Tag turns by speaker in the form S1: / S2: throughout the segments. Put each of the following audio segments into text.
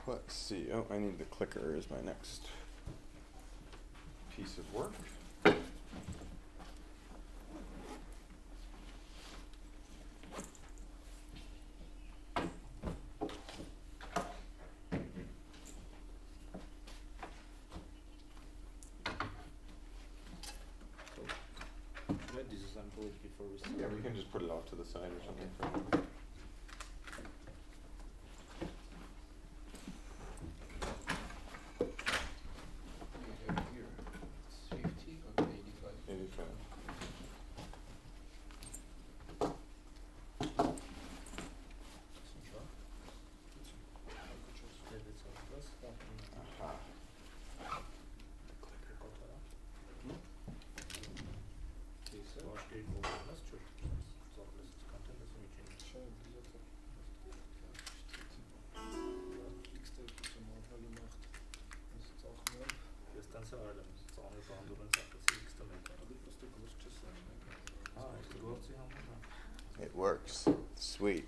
S1: Let's see. Oh, I need the clicker as my next piece of work.
S2: Disassemble it before we start.
S1: Yeah, we can just put it off to the side or something. Okay.
S3: Here, it's 50 or 85?
S1: 85. Aha. It works. Sweet.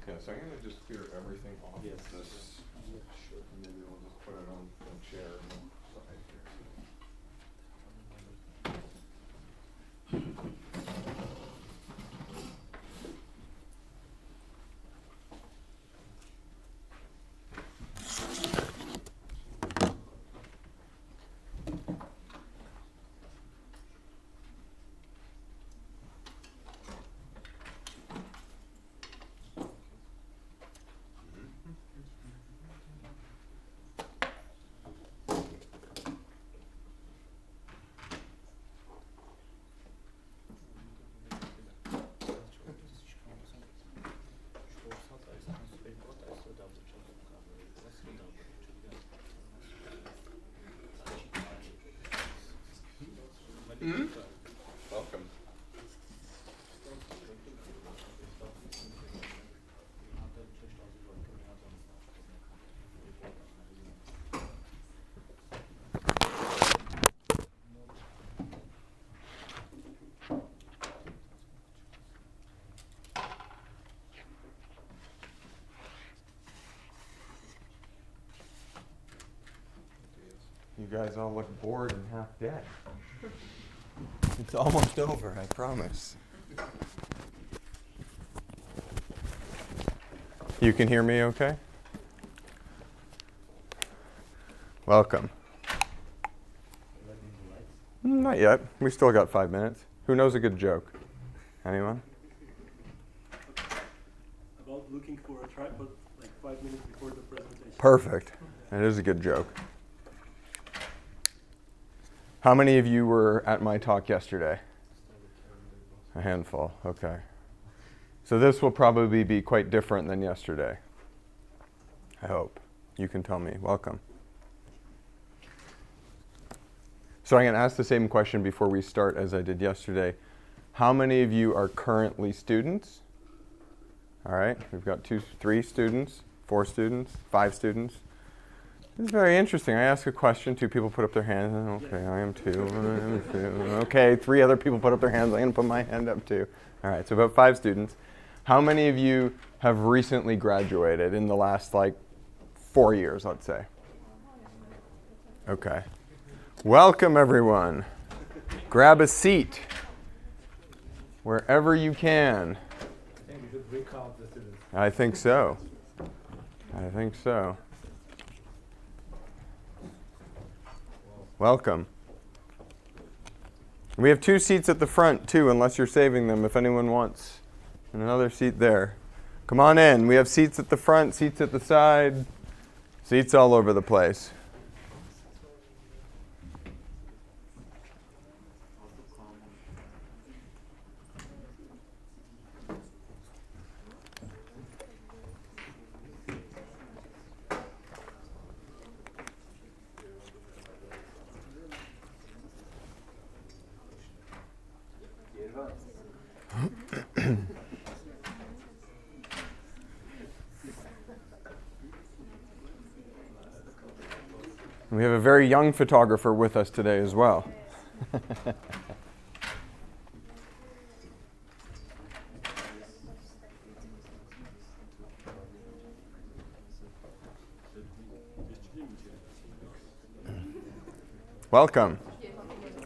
S1: Okay, so I'm going to just clear everything off of this. Yeah, sure. And maybe we'll just put it on a chair on the side here. Mm-hmm. Welcome. You guys all look bored and half dead. It's almost over, I promise. You can hear me okay? Welcome. Not yet. We still got 5 minutes. Who knows a good joke? Anyone?
S4: About looking for a tripod like 5 minutes before the presentation.
S1: Perfect. That is a good joke. How many of you were at my talk yesterday? A handful, okay. So this will probably be quite different than yesterday. I hope. You can tell me. Welcome. So I'm going to ask the same question before we start as I did yesterday. How many of you are currently students? All right, we've got 3 students, 4 students, 5 students. This is very interesting. I ask a question, 2 people put up their hands. Okay, I am 2. I am 2. Okay, 3 other people put up their hands. I'm going to put my hand up too. All right, so about 5 students. How many of you have recently graduated in the last, 4 years, let's say? Okay. Welcome, everyone. Grab a seat wherever you can.
S2: I think we should recount the students.
S1: I think so. I think so. Welcome. We have 2 seats at the front, too, unless you're saving them, if anyone wants. And another seat there. Come on in. We have seats at the front, seats at the side, seats all over the place. We have a very young photographer with us today as well. Welcome.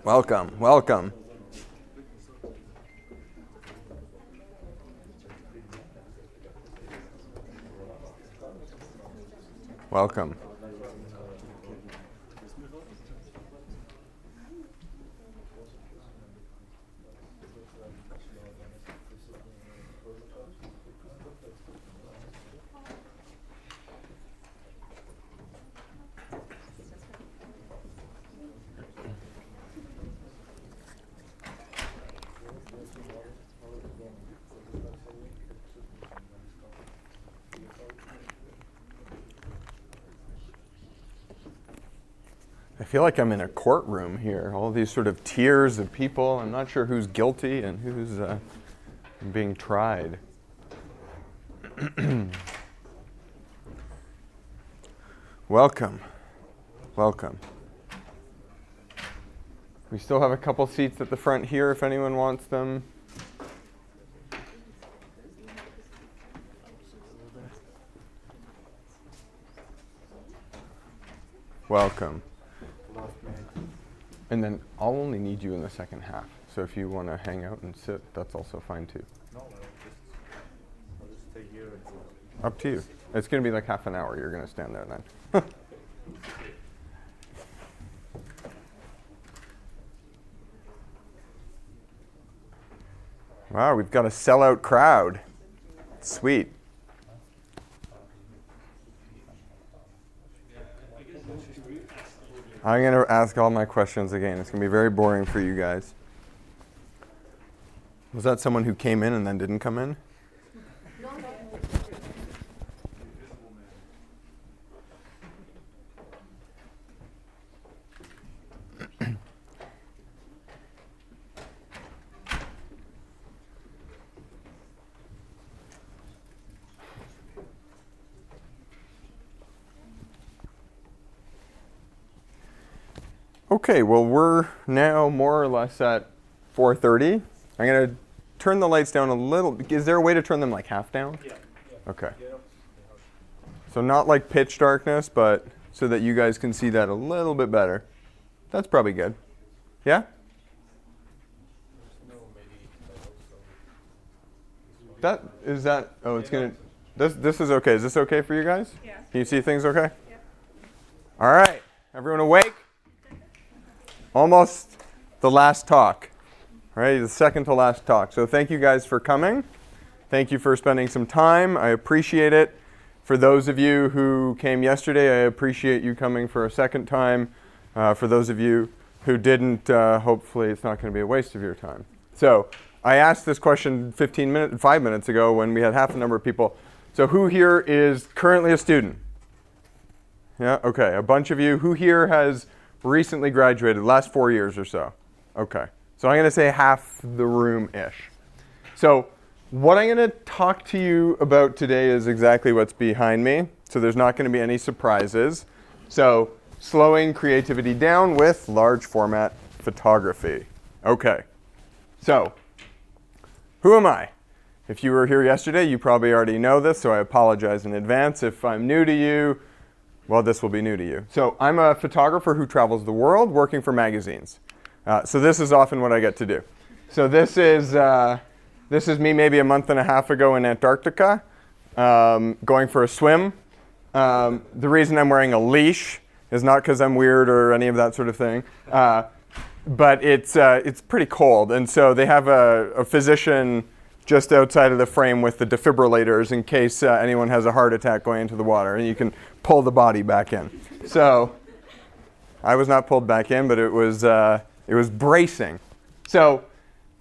S1: Welcome. Welcome. Welcome. I feel like I'm in a courtroom here. All these sort of tiers of people. I'm not sure who's guilty and who's being tried. Welcome. Welcome. We still have a couple seats at the front here if anyone wants them. Welcome. And then I'll only need you in the second half. So if you want to hang out and sit, that's also fine too.
S2: No, I'll just stay here.
S1: Up to you. It's going to be like half an hour. You're going to stand there then. Wow, we've got a sellout crowd. Sweet. I'm going to ask all my questions again. It's going to be very boring for you guys. Was that someone who came in and then didn't come in? Okay, well, we're now more or less at 4:30. I'm going to turn the lights down a little. Is there a way to turn them like half down?
S2: Yeah.
S1: Okay. So not like pitch darkness, but so that you guys can see that a little bit better. That's probably good. Yeah? That is that. Oh, it's going to. This is okay. Is this okay for you guys?
S5: Yeah.
S1: Can you see things okay?
S5: Yeah.
S1: All right. Everyone awake? Almost the last talk, right? The second to last talk. So thank you guys for coming. Thank you for spending some time. I appreciate it. For those of you who came yesterday, I appreciate you coming for a second time. For those of you who didn't, hopefully it's not going to be a waste of your time. So I asked this question 5 minutes ago when we had half the number of people. So who here is currently a student? Yeah, okay. A bunch of you. Who here has recently graduated, last 4 years or so? Okay. So I'm going to say half the room-ish. So what I'm going to talk to you about today is exactly what's behind me. So there's not going to be any surprises. So slowing creativity down with large format photography. Okay. So who am I? If you were here yesterday, you probably already know this, so I apologize in advance. If I'm new to you, well, this will be new to you. So I'm a photographer who travels the world working for magazines. So this is often what I get to do. So this is me maybe a month and a half ago in Antarctica, going for a swim. The reason I'm wearing a leash is not because I'm weird or any of that sort of thing, but it's pretty cold. And so they have a physician just outside of the frame with the defibrillators in case anyone has a heart attack going into the water, and you can pull the body back in. So I was not pulled back in, but it was bracing. So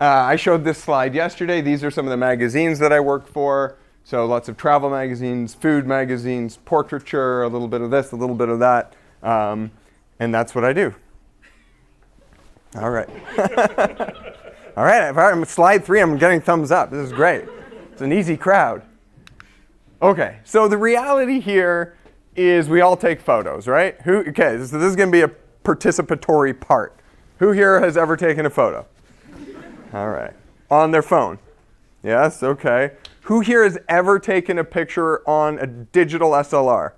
S1: I showed this slide yesterday. These are some of the magazines that I work for. So lots of travel magazines, food magazines, portraiture, a little bit of this, a little bit of that. And that's what I do. All right. All right, if I'm slide 3, I'm getting thumbs up. This is great. It's an easy crowd. Okay, so the reality here is we all take photos, right? Okay, so this is going to be a participatory part. Who here has ever taken a photo? All right. On their phone? Yes, okay. Who here has ever taken a picture on a digital SLR?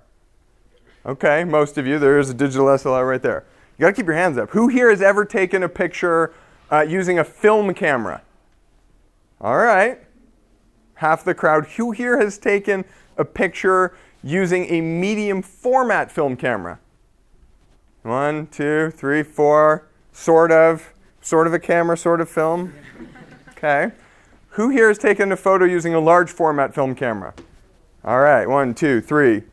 S1: Okay, most of you. There is a digital SLR right there. You got to keep your hands up. Who here has ever taken a picture using a film camera? All right. Half the crowd. Who here has taken a picture using a medium format film camera? 1, 2, 3, 4. Sort of a camera, sort of film. Okay. Who here has taken a photo using a large format film camera? All right, 1, 2, 3.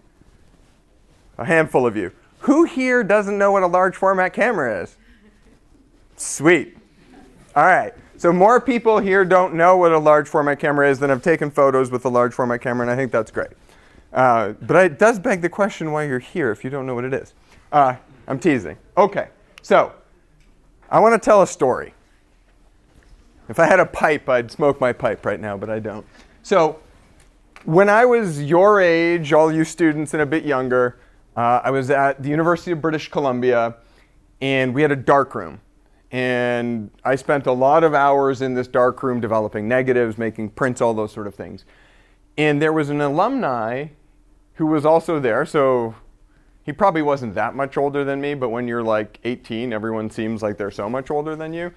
S1: A handful of you. Who here doesn't know what a large format camera is? Sweet. All right. So more people here don't know what a large format camera is than have taken photos with a large format camera, and I think that's great. But it does beg the question why you're here if you don't know what it is. I'm teasing. Okay. So I want to tell a story. If I had a pipe, I'd smoke my pipe right now, but I don't. So when I was your age, all you students and a bit younger, I was at the University of British Columbia, and we had a darkroom. And I spent a lot of hours in this darkroom developing negatives, making prints, all those sort of things. And there was an alumni who was also there. So he probably wasn't that much older than me, but when you're like 18, everyone seems like they're so much older than you.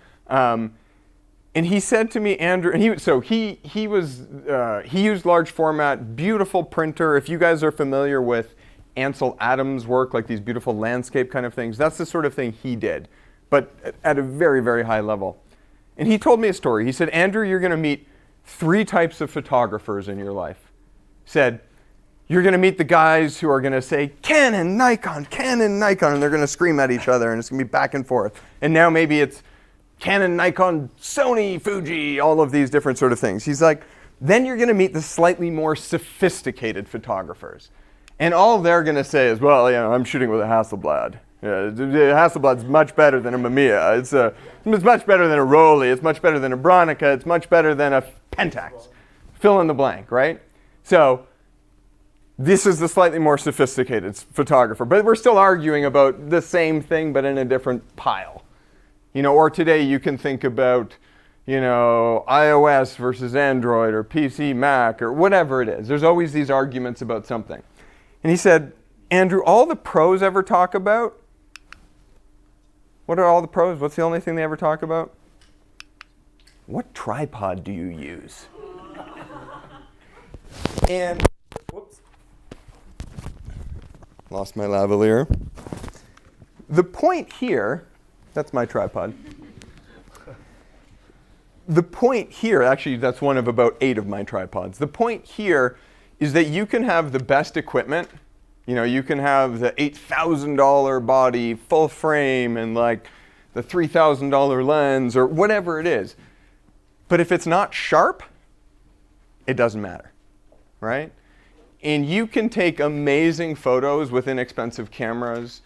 S1: And he said to me, Andrew, and he used large format, beautiful printer. If you guys are familiar with Ansel Adams' work, like these beautiful landscape kind of things, that's the sort of thing he did, but at a very, very high level. And he told me a story. He said, Andrew, you're going to meet 3 types of photographers in your life. He said, you're going to meet the guys who are going to say, Canon, Nikon, and they're going to scream at each other, and it's going to be back and forth. And now maybe it's Canon, Nikon, Sony, Fuji, all of these different sort of things. He's like, then you're going to meet the slightly more sophisticated photographers. And all they're going to say is, well, I'm shooting with a Hasselblad. Yeah, the Hasselblad's much better than a Mamiya. It's much better than a Rollei. It's much better than a Bronica. It's much better than a Pentax. Fill in the blank, right? So this is the slightly more sophisticated photographer. But we're still arguing about the same thing, but in a different pile. Or today you can think about, iOS versus Android or PC, Mac, or whatever it is. There's always these arguments about something. And he said, Andrew, all the pros ever talk about, what are all the pros? What's the only thing they ever talk about? What tripod do you use? And, whoops, lost my lavalier. The point here, that's my tripod. The point here, actually that's one of about 8 of my tripods. The point here is that you can have the best equipment. You can have the $8,000 body, full frame, and like the $3,000 lens, or whatever it is. But if it's not sharp, it doesn't matter, right? And you can take amazing photos with inexpensive cameras.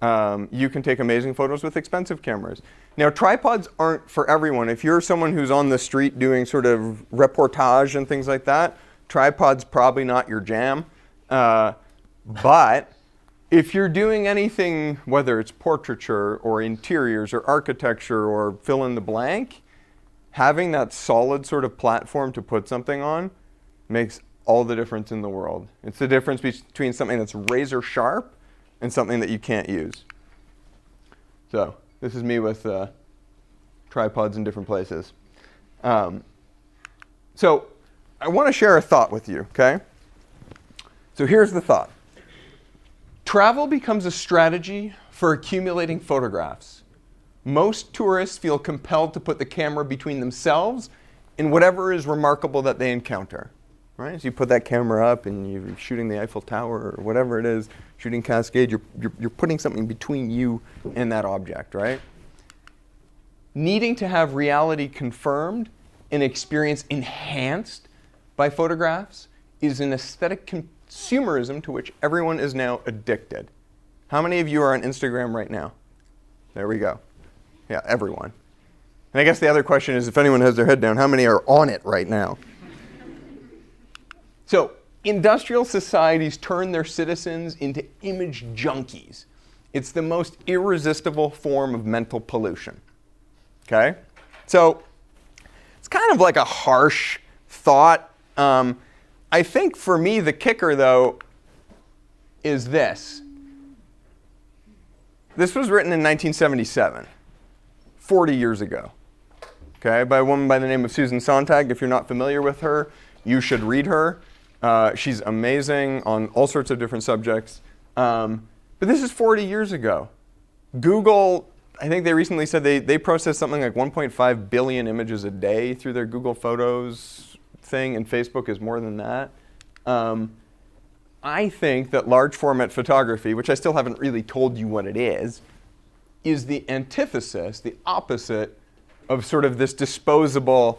S1: You can take amazing photos with expensive cameras. Now, tripods aren't for everyone. If you're someone who's on the street doing sort of reportage and things like that, tripod's probably not your jam. But if you're doing anything, whether it's portraiture or interiors or architecture or fill in the blank, having that solid sort of platform to put something on makes all the difference in the world. It's the difference between something that's razor sharp and something that you can't use. So this is me with tripods in different places. So I want to share a thought with you, okay? So here's the thought. Travel becomes a strategy for accumulating photographs. Most tourists feel compelled to put the camera between themselves and whatever is remarkable that they encounter. Right? So you put that camera up and you're shooting the Eiffel Tower or whatever it is, shooting Cascade, you're putting something between you and that object, right? Needing to have reality confirmed and experience enhanced by photographs is an aesthetic consumerism to which everyone is now addicted. How many of you are on Instagram right now? There we go. Yeah, everyone. And I guess the other question is, if anyone has their head down, how many are on it right now? So, industrial societies turn their citizens into image junkies. It's the most irresistible form of mental pollution. Okay? So, it's kind of like a harsh thought. I think for me, the kicker, though, is this. This was written in 1977, 40 years ago, okay, by a woman by the name of Susan Sontag. If you're not familiar with her, you should read her. She's amazing on all sorts of different subjects. But this is 40 years ago. Google, I think they recently said they process something like 1.5 billion images a day through their Google Photos thing, and Facebook is more than that. I think that large format photography, which I still haven't really told you what it is the antithesis, the opposite of sort of this disposable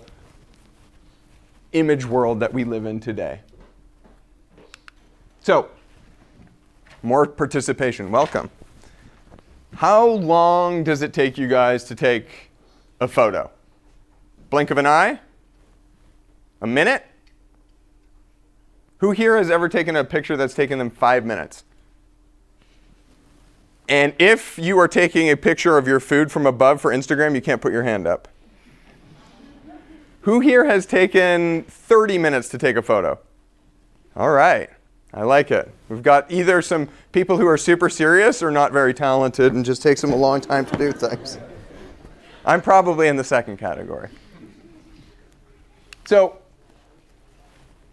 S1: image world that we live in today. So, more participation. Welcome. How long does it take you guys to take a photo? Blink of an eye? A minute? Who here has ever taken a picture that's taken them 5 minutes? And if you are taking a picture of your food from above for Instagram, you can't put your hand up. Who here has taken 30 minutes to take a photo? All right. I like it. We've got either some people who are super serious or not very talented and just takes them a long time to do things. I'm probably in the second category. So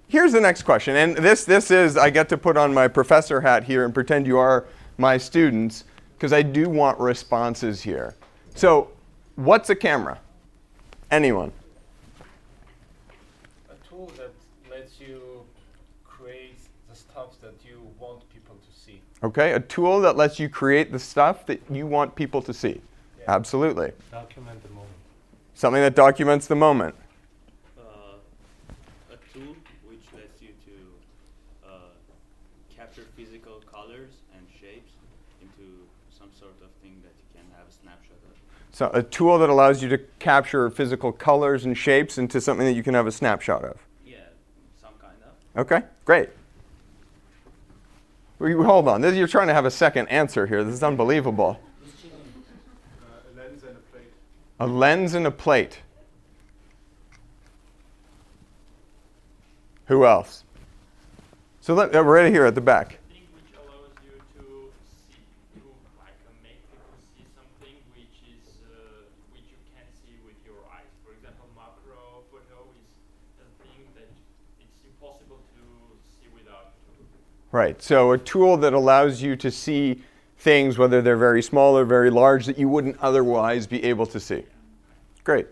S1: here's the next question. And this is, I get to put on my professor hat here and pretend you are my students, because I do want responses here. So what's a camera? Anyone?
S2: A tool that lets you create the stuff that you want people to see.
S1: Okay, a tool that lets you create the stuff that you want people to see.
S2: Yeah.
S1: Absolutely.
S2: Document the moment.
S1: Something that documents the moment.
S5: A tool which lets you to capture physical colors and shapes into some sort of thing that you can have a snapshot of.
S1: So a tool that allows you to capture physical colors and shapes into something that you can have a snapshot of.
S5: Yeah, some kind of.
S1: Okay, great. Hold on, you're trying to have a second answer here. This is unbelievable.
S2: A lens and a plate.
S1: A lens and a plate. Who else? So we're right here at the back.
S6: Thing which allows you to see, to like make people see something which is which you can't see with your eyes. For example, macro photo is a thing that it's impossible to see without.
S1: Right, so a tool that allows you to see things, whether they're very small or very large, that you wouldn't otherwise be able to see. Great.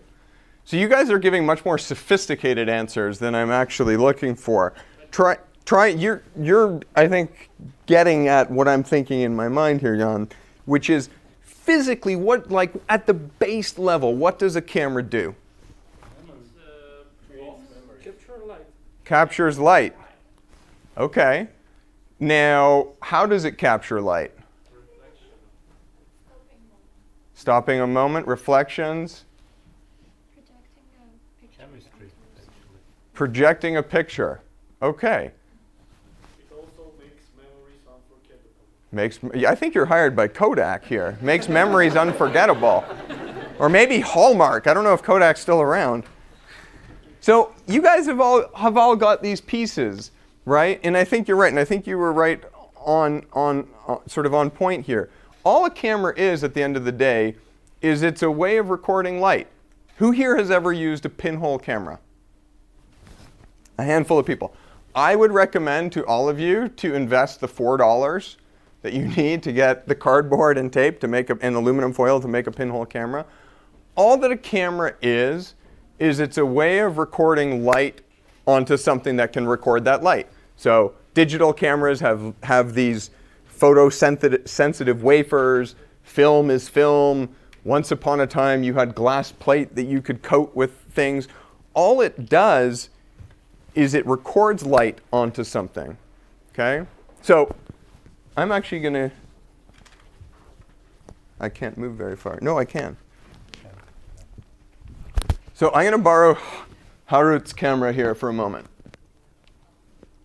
S1: So you guys are giving much more sophisticated answers than I'm actually looking for. You're I think, getting at what I'm thinking in my mind here, Jan, which is physically, what, like at the base level, what does a camera do?
S4: Capture light.
S1: Captures light. Okay. Now, how does it capture light? Stopping a moment, reflections,
S2: Chemistry, actually.
S1: projecting a picture. Okay.
S4: It also makes memories unforgettable.
S1: I think you're hired by Kodak here. Makes memories unforgettable. Or maybe Hallmark. I don't know if Kodak's still around. So you guys have all got these pieces, right? And I think you're right. And I think you were right on sort of on point here. All a camera is at the end of the day is it's a way of recording light. Who here has ever used a pinhole camera? A handful of people. I would recommend to all of you to invest the $4 that you need to get the cardboard and tape to make and aluminum foil to make a pinhole camera. All that a camera is it's a way of recording light onto something that can record that light. So digital cameras have these photosensitive wafers. Film is film. Once upon a time, you had glass plate that you could coat with things. All it does is it records light onto something, okay? So I'm actually going to, I can't move very far. No, I can. So I'm going to borrow Harut's camera here for a moment.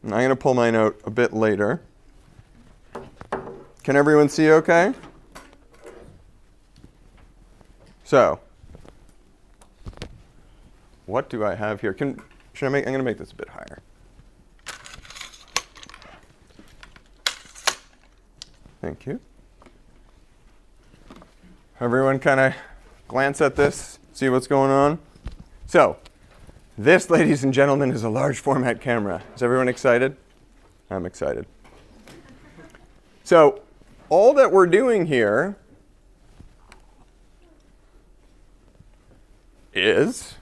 S1: And I'm going to pull mine out a bit later. Can everyone see okay? So, what do I have here? I'm going to make this a bit higher. Thank you. Everyone kind of glance at this, see what's going on? So, this, ladies and gentlemen, is a large format camera. Is everyone excited? I'm excited. So, all that we're doing here is,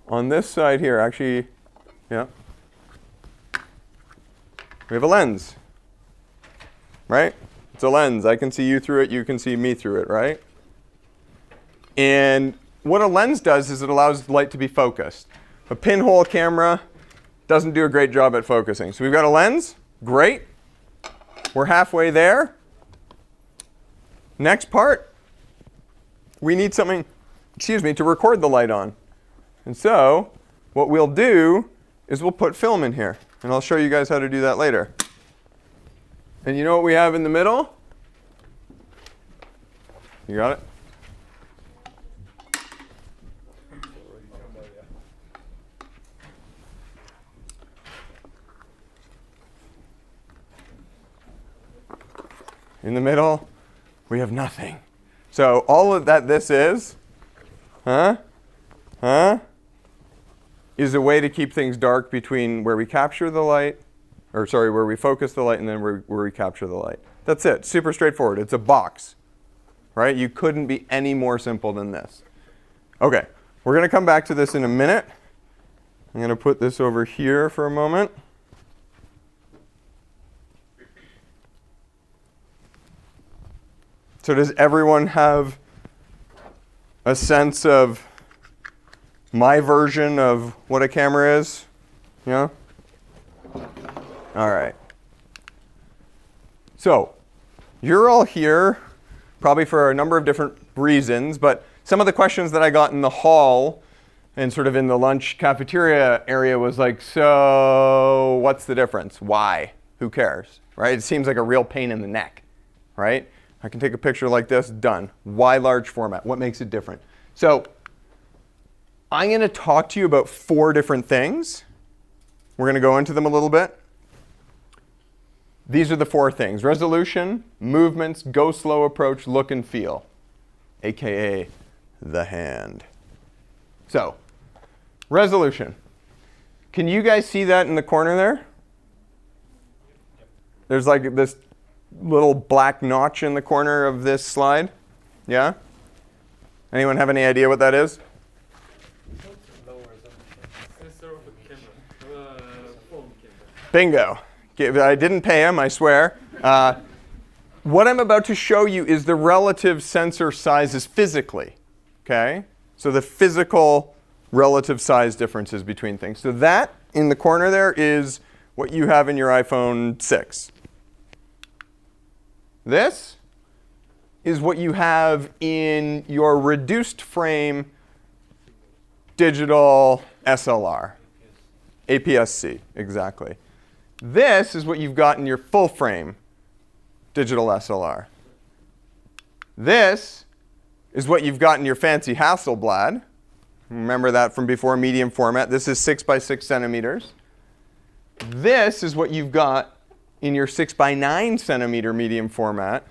S1: on this side here, actually, yeah, we have a lens, right? It's a lens. I can see you through it. You can see me through it, right? And what a lens does is it allows light to be focused. A pinhole camera doesn't do a great job at focusing. So we've got a lens. Great. We're halfway there. Next part, we need something, to record the light on. And so what we'll do is we'll put film in here. And I'll show you guys how to do that later. And you know what we have in the middle? You got it? In the middle, we have nothing. So all of that this is, is a way to keep things dark between where we capture the light, where we focus the light and then where we capture the light. That's it. Super straightforward. It's a box, right? You couldn't be any more simple than this. Okay, we're going to come back to this in a minute. I'm going to put this over here for a moment. So does everyone have a sense of my version of what a camera is? Yeah? All right. So you're all here probably for a number of different reasons, but some of the questions that I got in the hall and sort of in the lunch cafeteria area was like, so what's the difference? Why? Who cares? Right? It seems like a real pain in the neck, right? I can take a picture like this, done. Why large format? What makes it different? So I'm going to talk to you about 4 different things. We're going to go into them a little bit. These are the 4 things: resolution, movements, go slow approach, look and feel, aka the hand. So, resolution. Can you guys see that in the corner there? There's like this little black notch in the corner of this slide. Yeah? Anyone have any idea what that is?
S2: Low resolution.
S6: Sensor of a camera, phone camera.
S1: Bingo. I didn't pay him, I swear. What I'm about to show you is the relative sensor sizes physically. Okay? So the physical relative size differences between things. So that in the corner there is what you have in your iPhone 6. This is what you have in your reduced frame digital SLR. APS-C, exactly. This is what you've got in your full frame digital SLR. This is what you've got in your fancy Hasselblad. Remember that from before, medium format. This is 6 by 6 centimeters. This is what you've got in your 6 by 9 centimeter medium format.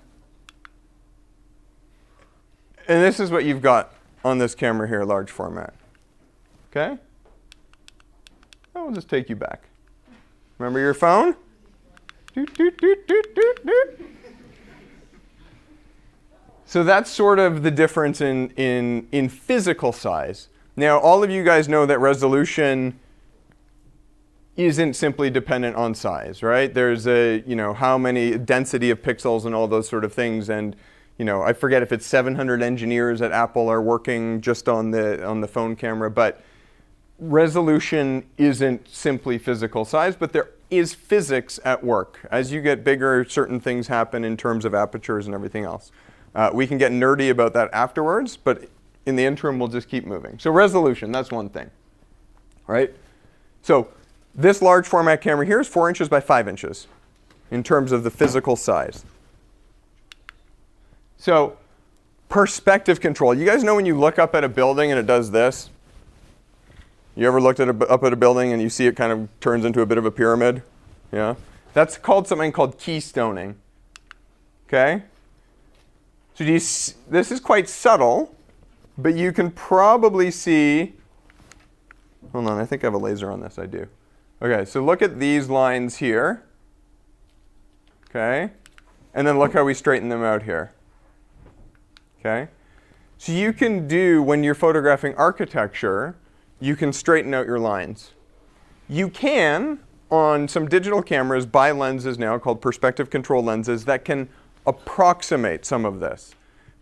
S1: And this is what you've got on this camera here, large format. Okay? I will just take you back. Remember your phone? Doot, doot, doot, doot, doot, doot. So that's sort of the difference in physical size. Now, all of you guys know that resolution isn't simply dependent on size, right? There's how many density of pixels and all those sort of things. And, I forget if it's 700 engineers at Apple are working just on the phone camera, but resolution isn't simply physical size, but there is physics at work. As you get bigger, certain things happen in terms of apertures and everything else. We can get nerdy about that afterwards, but in the interim, we'll just keep moving. So resolution, that's one thing, right? So this large format camera here is 4 inches by 5 inches in terms of the physical size. So perspective control. You guys know when you look up at a building and it does this? You ever looked up at a building and you see it kind of turns into a bit of a pyramid? Yeah? That's called something called keystoning. Okay? So this is quite subtle, but you can probably see, hold on, I think I have a laser on this, I do. Okay, so look at these lines here. Okay? And then look how we straighten them out here. Okay? So you can do, when you're photographing architecture, you can straighten out your lines. You can, on some digital cameras, buy lenses now called perspective control lenses that can approximate some of this.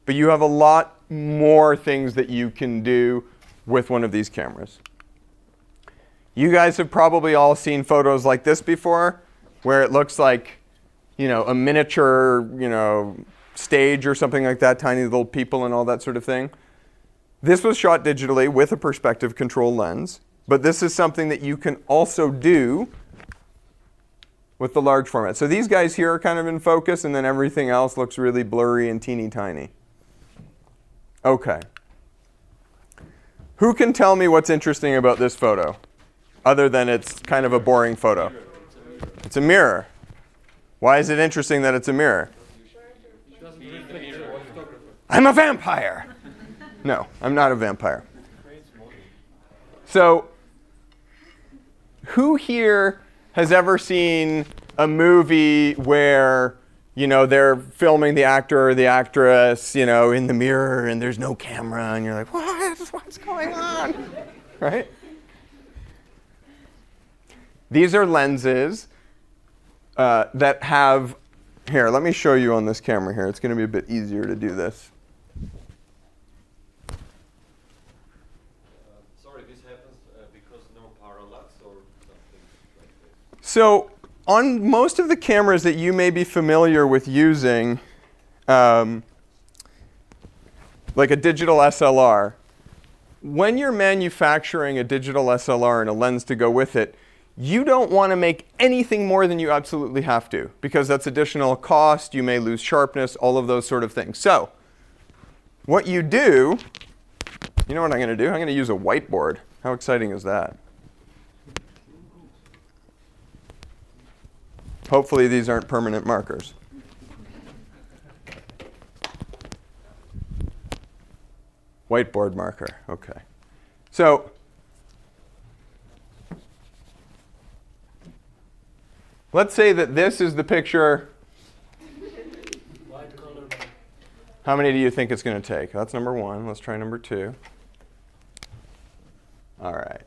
S1: But you have a lot more things that you can do with one of these cameras. You guys have probably all seen photos like this before, where it looks like, a miniature, stage or something like that, tiny little people and all that sort of thing. This was shot digitally with a perspective control lens, but this is something that you can also do with the large format. So these guys here are kind of in focus, and then everything else looks really blurry and teeny tiny. Okay. Who can tell me what's interesting about this photo, other than it's kind of a boring photo? It's a mirror. Why is it interesting that it's a mirror? I'm a vampire. No, I'm not a vampire. So, who here has ever seen a movie where, they're filming the actor or the actress, in the mirror and there's no camera and you're like, what's going on? Right? These are lenses that have, here, let me show you on this camera here. It's going to be a bit easier to do this.
S7: Sorry, this happens because no parallax or something like this?
S1: So on most of the cameras that you may be familiar with using, like a digital SLR, when you're manufacturing a digital SLR and a lens to go with it, you don't want to make anything more than you absolutely have to, because that's additional cost, you may lose sharpness, all of those sort of things. So what you do, you know what I'm going to do? I'm going to use a whiteboard. How exciting is that? Hopefully these aren't permanent markers. Whiteboard marker, okay. So let's say that this is the picture. How many do you think it's going to take? That's number one. Let's try number two. All right.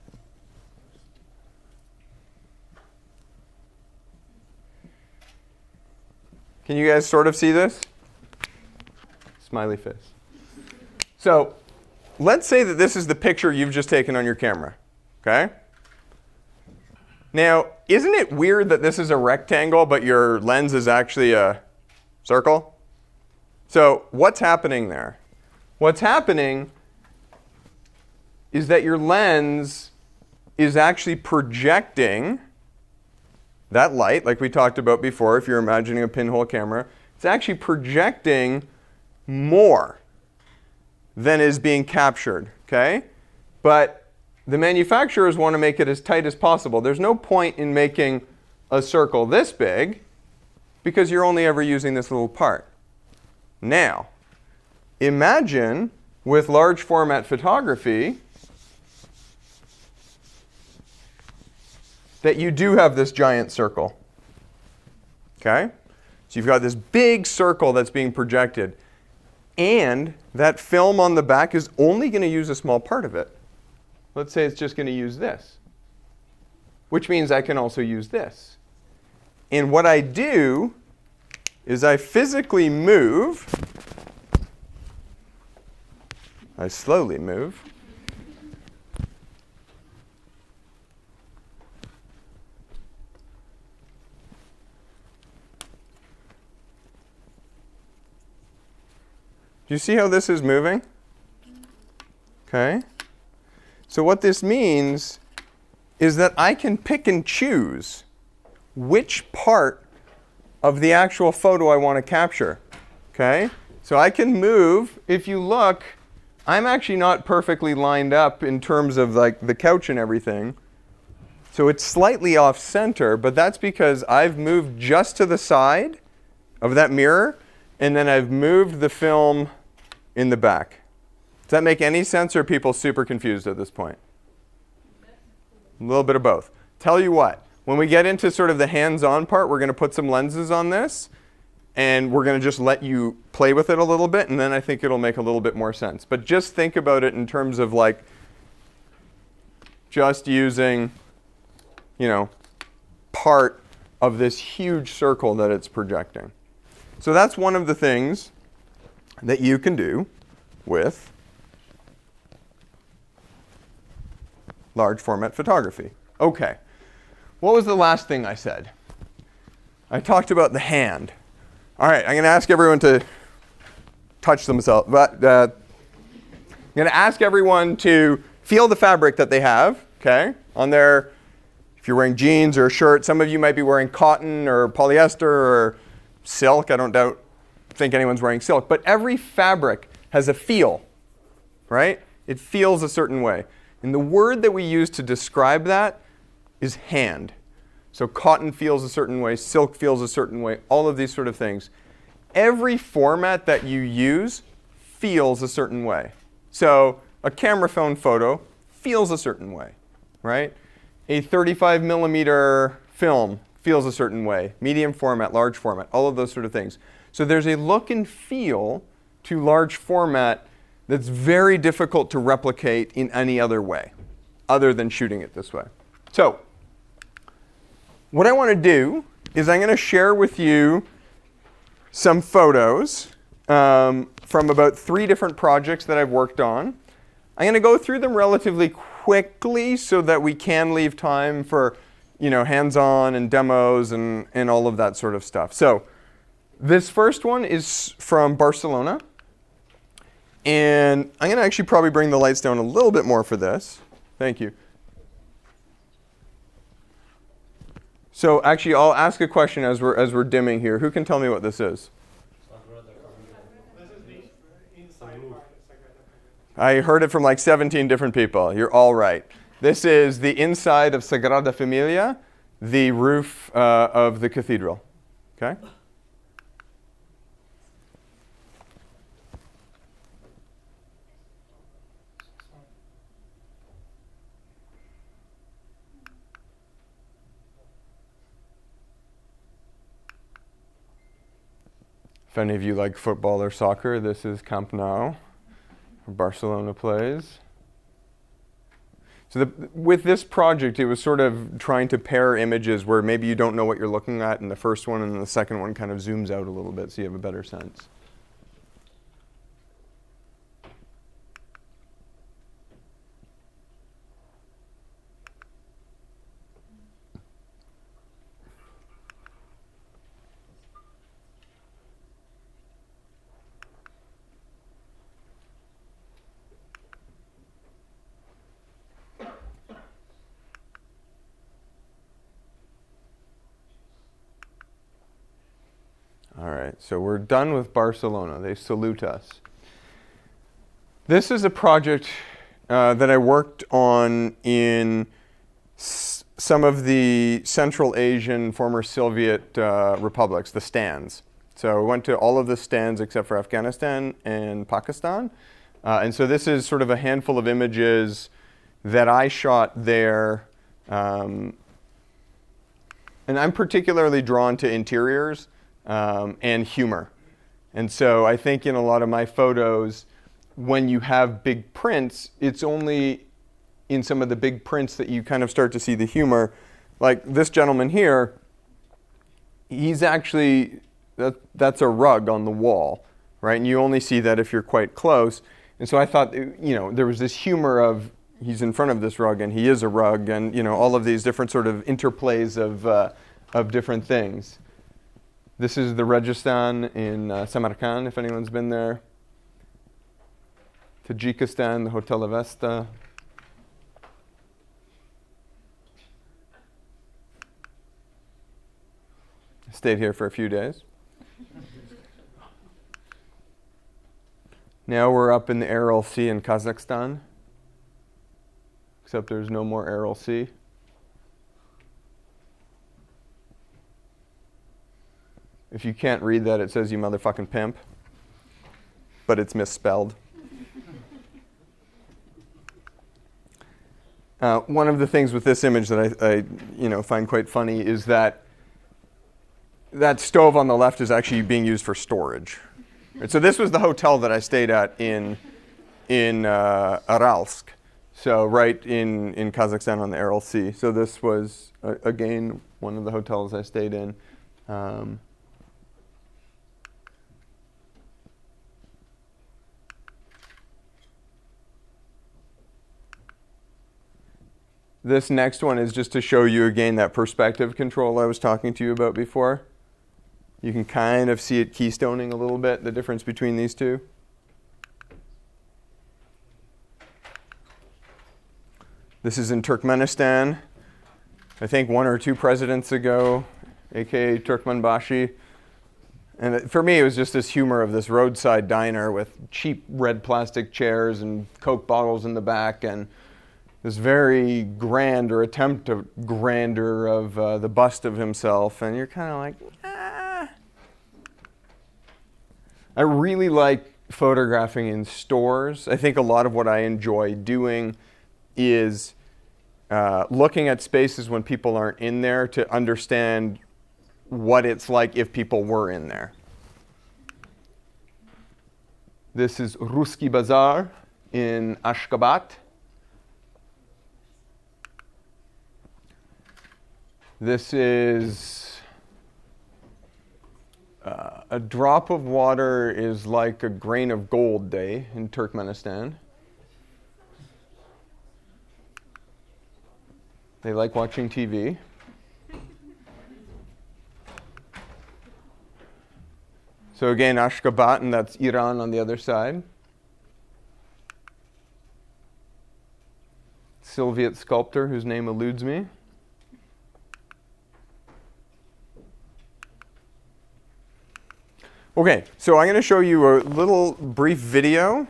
S1: Can you guys sort of see this? Smiley face. So let's say that this is the picture you've just taken on your camera. Okay? Now, isn't it weird that this is a rectangle, but your lens is actually a circle? So what's happening there? What's happening is that your lens is actually projecting that light, like we talked about before, if you're imagining a pinhole camera. It's actually projecting more than is being captured, okay? But the manufacturers want to make it as tight as possible. There's no point in making a circle this big because you're only ever using this little part. Now, imagine with large format photography that you do have this giant circle. Okay? So you've got this big circle that's being projected, and that film on the back is only going to use a small part of it. Let's say it's just going to use this, which means I can also use this. And what I do is I physically move, I slowly move, Do you see how this is moving? Okay. So what this means is that I can pick and choose which part of the actual photo I want to capture. Okay? So I can move. If you look, I'm actually not perfectly lined up in terms of like the couch and everything. So it's slightly off center, but that's because I've moved just to the side of that mirror, and then I've moved the film in the back. Does that make any sense, or are people super confused at this point? A little bit of both. Tell you what, when we get into sort of the hands-on part, we're going to put some lenses on this, and we're going to just let you play with it a little bit, and then I think it'll make a little bit more sense. But just think about it in terms of like just using, you know, part of this huge circle that it's projecting. So that's one of the things that you can do with large format photography. Okay. What was the last thing I said? I talked about the hand. All right, I'm going to ask everyone to touch themselves. I'm going to ask everyone to feel the fabric that they have, okay, on their, if you're wearing jeans or a shirt. Some of you might be wearing cotton or polyester or silk. I don't think anyone's wearing silk. But every fabric has a feel, right? It feels a certain way. And the word that we use to describe that is hand. So cotton feels a certain way, silk feels a certain way, all of these sort of things. Every format that you use feels a certain way. So a camera phone photo feels a certain way, right? A 35 millimeter film feels a certain way. Medium format, large format, all of those sort of things. So there's a look and feel to large format that's very difficult to replicate in any other way, other than shooting it this way. So what I want to do is I'm going to share with you some photos from about 3 different projects that I've worked on. I'm going to go through them relatively quickly so that we can leave time for, you know, hands-on and demos and all of that sort of stuff. So this first one is from Barcelona. And I'm going to actually probably bring the lights down a little bit more for this. Thank you. So actually, I'll ask a question as we're dimming here. Who can tell me what this is?
S4: This is the inside part of Sagrada.
S1: I heard it from like 17 different people. You're all right. This is the inside of Sagrada Familia, the roof of the cathedral. Okay? If any of you like football or soccer, this is Camp Nou, where Barcelona plays. So with this project, it was sort of trying to pair images where maybe you don't know what you're looking at in the first one, and the second one kind of zooms out a little bit so you have a better sense. All right, so we're done with Barcelona. They salute us. This is a project that I worked on in some of the Central Asian former Soviet republics, the stands. So we went to all of the stands except for Afghanistan and Pakistan. And so this is sort of a handful of images that I shot there. And I'm particularly drawn to interiors and humor. And so I think in a lot of my photos, when you have big prints, it's only in some of the big prints that you kind of start to see the humor. Like this gentleman here, he's actually, that's a rug on the wall, right? And you only see that if you're quite close. And so I thought, you know, there was this humor of he's in front of this rug and he is a rug, and, you know, all of these different sort of interplays of different things. This is the Rajasthan in Samarkand, if anyone's been there. Tajikistan, the Hotel Avesta. Stayed here for a few days. Now we're up in the Aral Sea in Kazakhstan. Except there's no more Aral Sea. If you can't read that, it says you motherfucking pimp. But it's misspelled. One of the things with this image that I find quite funny is that stove on the left is actually being used for storage. Right, so this was the hotel that I stayed at in Aralsk, so right in Kazakhstan on the Aral Sea. So this was, again, one of the hotels I stayed in. This next one is just to show you again that perspective control I was talking to you about before. You can kind of see it keystoning a little bit, the difference between these two. This is in Turkmenistan. I think 1 or 2 presidents ago, aka Turkmenbashi. And for me, it was just this humor of this roadside diner with cheap red plastic chairs and Coke bottles in the back, and this very grand or attempt of grandeur of the bust of himself. And you're kind of like, ah. I really like photographing in stores. I think a lot of what I enjoy doing is looking at spaces when people aren't in there to understand what it's like if people were in there. This is Ruski Bazaar in Ashgabat. This is a drop of water is like a grain of gold day in Turkmenistan. They like watching TV. So again, Ashgabat, and that's Iran on the other side. Soviet sculptor whose name eludes me. Okay, so I'm going to show you a little brief video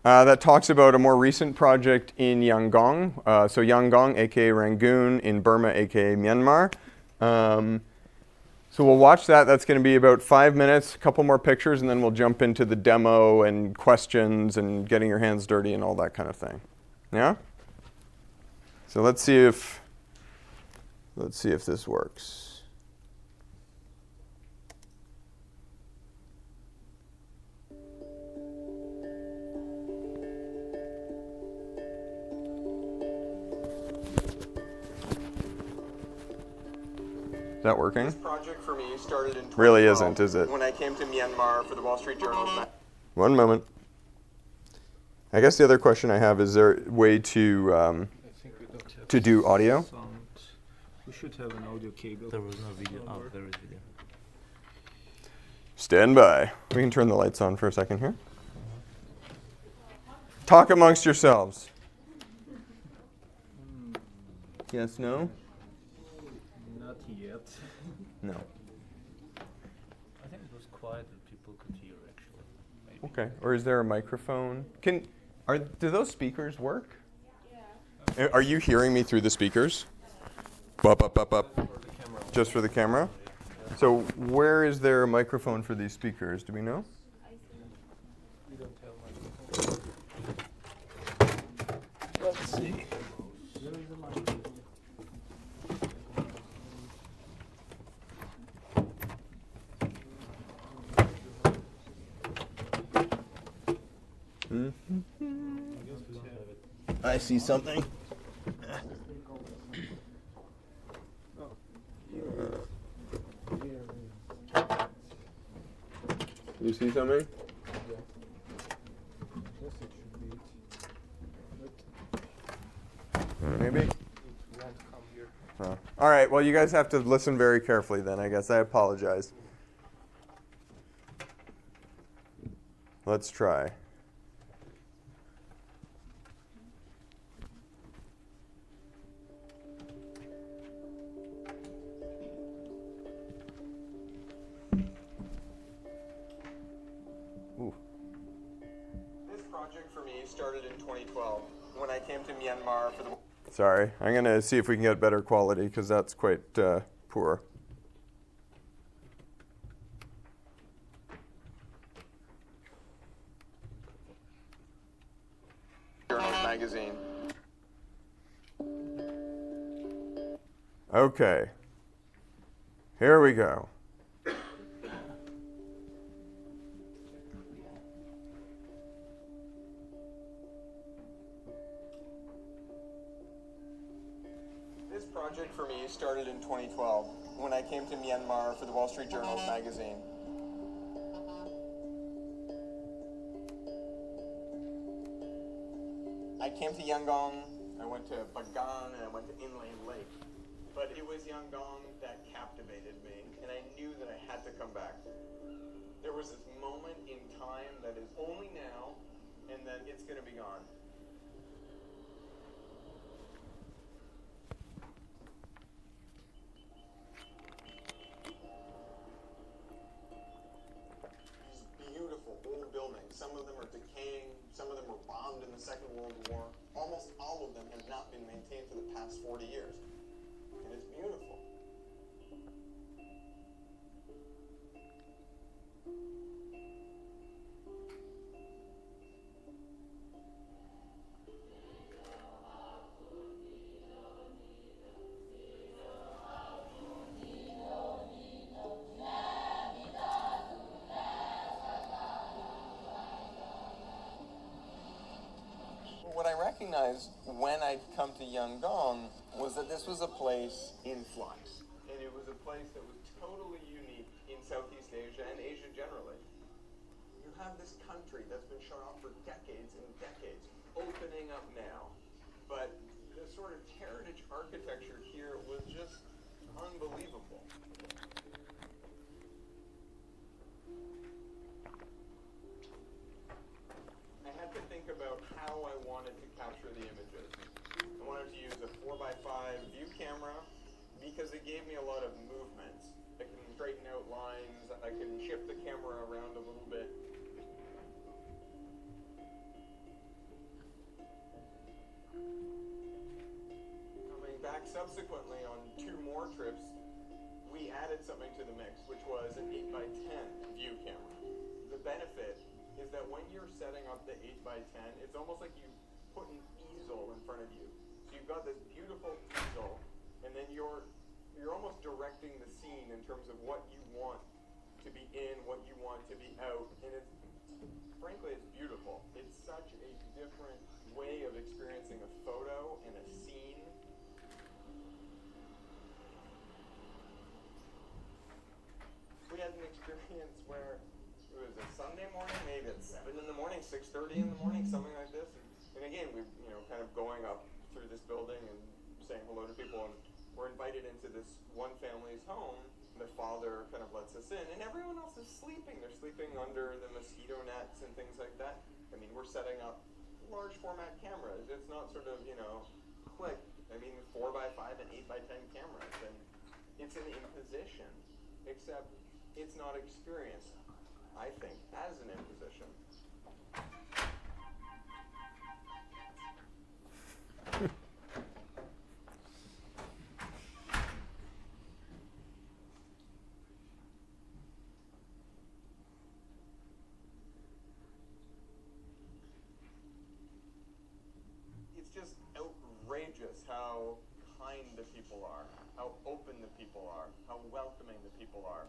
S1: that talks about a more recent project in Yangon. So Yangon, aka Rangoon, in Burma, aka Myanmar. So we'll watch that. That's going to be about 5 minutes, a couple more pictures, and then we'll jump into the demo and questions and getting your hands dirty and all that kind of thing. Yeah? So let's see if this works. Is that working? This project for me started in 2012. Really isn't, is it? When I came to Myanmar for the Wall Street Journal. One moment. I guess the other question I have, is there a way to do audio?
S3: Sound. We should have an audio cable.
S8: There was no video. Oh, there is video.
S1: Stand by. We can turn the lights on for a second here. Talk amongst yourselves. Yes, no?
S3: Not yet.
S1: No.
S8: I think it was quiet that people could hear actually. Maybe.
S1: Okay. Or is there a microphone? Do those speakers work? Yeah. Are you hearing me through the speakers? Up. Just for the camera? So where is there a microphone for these speakers? Do we know?
S3: We don't have microphone. Let's see. There is a microphone.
S1: I see something. You see something?
S3: Yes, it should be.
S1: Maybe?
S3: It won't come here.
S1: Oh. All right, well, you guys have to listen very carefully then, I guess. I apologize. Let's try. started in 2012 when I came to Myanmar for the... Sorry, I'm going to see if we can get better quality because that's quite poor. Journal magazine. Okay. Here we go. This project for me started in 2012 when I came to Myanmar for the Wall Street Journal magazine. I came to Yangon, I went to Bagan, and I went to Inland Lake. But it was Yangon that captivated me, and I knew that I had to come back. There was this moment in time that is only now, and then it's going to be gone. These beautiful old buildings, some of them are decaying, some of them were bombed in the Second World War. Almost all of them have not been maintained for the past 40 years. And it's beautiful. What I recognized when I come to Yangon was that this was a place in flux. And it was a place that was totally unique in Southeast Asia and Asia generally. You have this country that's been shut off for decades and decades, opening up now. But the sort of heritage architecture here was just unbelievable. I had to think about how I wanted to capture the images. I wanted to use a 4x5 view camera because it gave me a lot of movements. I can straighten out lines, I can shift the camera around a little bit. Coming back subsequently on 2 more trips, we added something to the mix, which was an 8x10 view camera. The benefit is that when you're setting up the 8x10, it's almost like you put an easel in front of you. So you've got this beautiful easel, and then you're almost directing the scene in terms of what you want to be in, what you want to be out, and frankly, it's beautiful. It's such a different way of experiencing a photo and a scene. We had an experience where it was a Sunday morning, maybe at 7 in the morning, 6:30 in the morning, something like this. And again, we kind of going up through this building and saying hello to people, and we're invited into this one family's home. The father kind of lets us in, and everyone else is sleeping. They're sleeping under the mosquito nets and things like that. I mean, we're setting up large format cameras. It's not sort of, click. I mean, 4x5 and 8x10 cameras, and it's an imposition, except it's not experienced, I think, as an imposition. It's just outrageous how kind the people are, how open the people are, how welcoming the people are.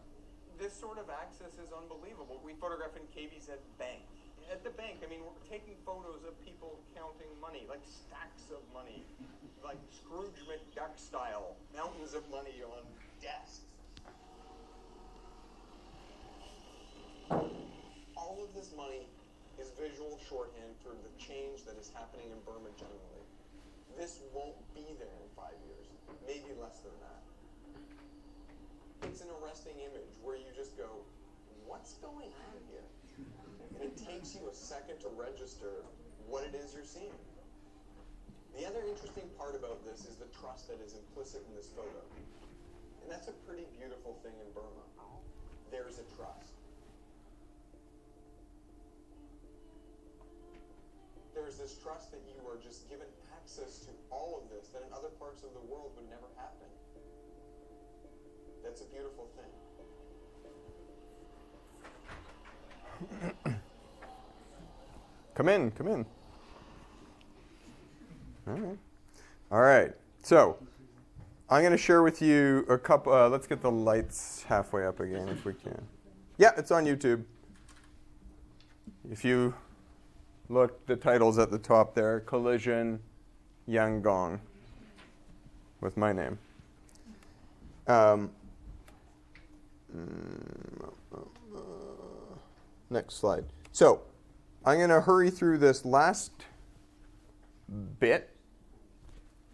S1: This sort of access is unbelievable. We photograph in KBZ Bank. At the bank, I mean, we're taking photos of people counting money, like stacks of money, like Scrooge McDuck style, mountains of money on desks. All of this money is visual shorthand for the change that is happening in Burma generally. This won't be there in 5 years, maybe less than that. It's an arresting image where you just go, what's going on here? And it takes you a second to register what it is you're seeing. The other interesting part about this is the trust that is implicit in this photo. And that's a pretty beautiful thing in Burma. There's a trust.
S9: there's this trust that you are just given access to all of this that in other parts of the world would never happen. That's a beautiful thing.
S1: Come in, come in. All right. All right. So I'm going to share with you a couple. Let's get the lights halfway up again if we can. Yeah, it's on YouTube. If you look, the title's at the top there, Collision Yangon, with my name. Next slide. So I'm going to hurry through this last bit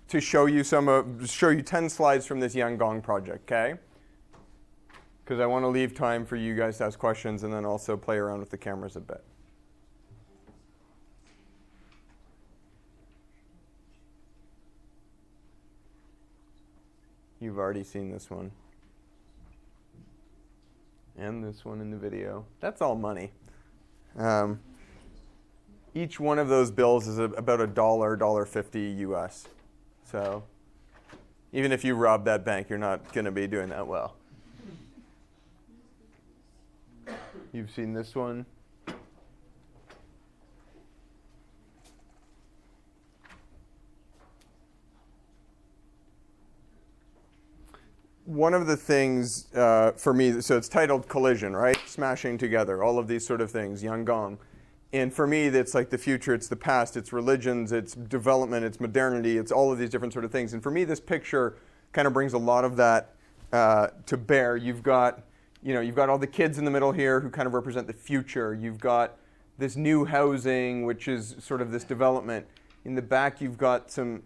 S1: to show you show you 10 slides from this Yangon project, okay? Because I want to leave time for you guys to ask questions and then also play around with the cameras a bit. You've already seen this one. And this one in the video. That's all money. Each one of those bills is about $1, $1.50 US. So even if you rob that bank, you're not going to be doing that well. You've seen this one. One of the things for me, so it's titled Collision, right? Smashing together, all of these sort of things, Yangon. And for me, that's like the future, it's the past, it's religions, it's development, it's modernity, it's all of these different sort of things. And for me, this picture kind of brings a lot of that to bear. You've got all the kids in the middle here who kind of represent the future. You've got this new housing, which is sort of this development. In the back, you've got some,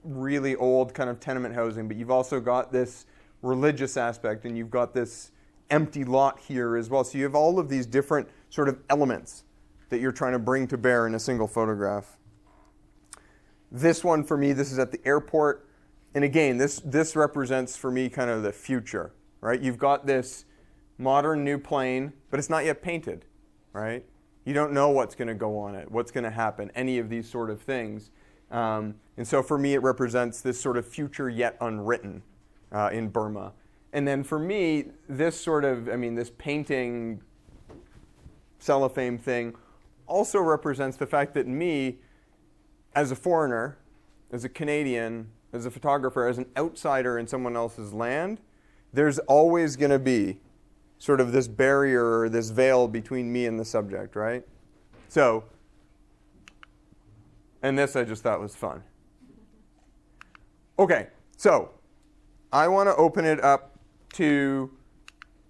S1: really old kind of tenement housing, but you've also got this religious aspect, and you've got this empty lot here as well. So you have all of these different sort of elements that you're trying to bring to bear in a single photograph. This one, for me, this is at the airport. And again, this represents for me kind of the future, right? You've got this modern new plane, but it's not yet painted, right? You don't know what's going to go on it, what's going to happen, any of these sort of things. And so for me, it represents this sort of future yet unwritten in Burma. And then for me, this sort of, this painting cellophane thing also represents the fact that me, as a foreigner, as a Canadian, as a photographer, as an outsider in someone else's land, there's always going to be sort of this barrier or this veil between me and the subject, right? So, and this I just thought was fun. Okay, so I want to open it up to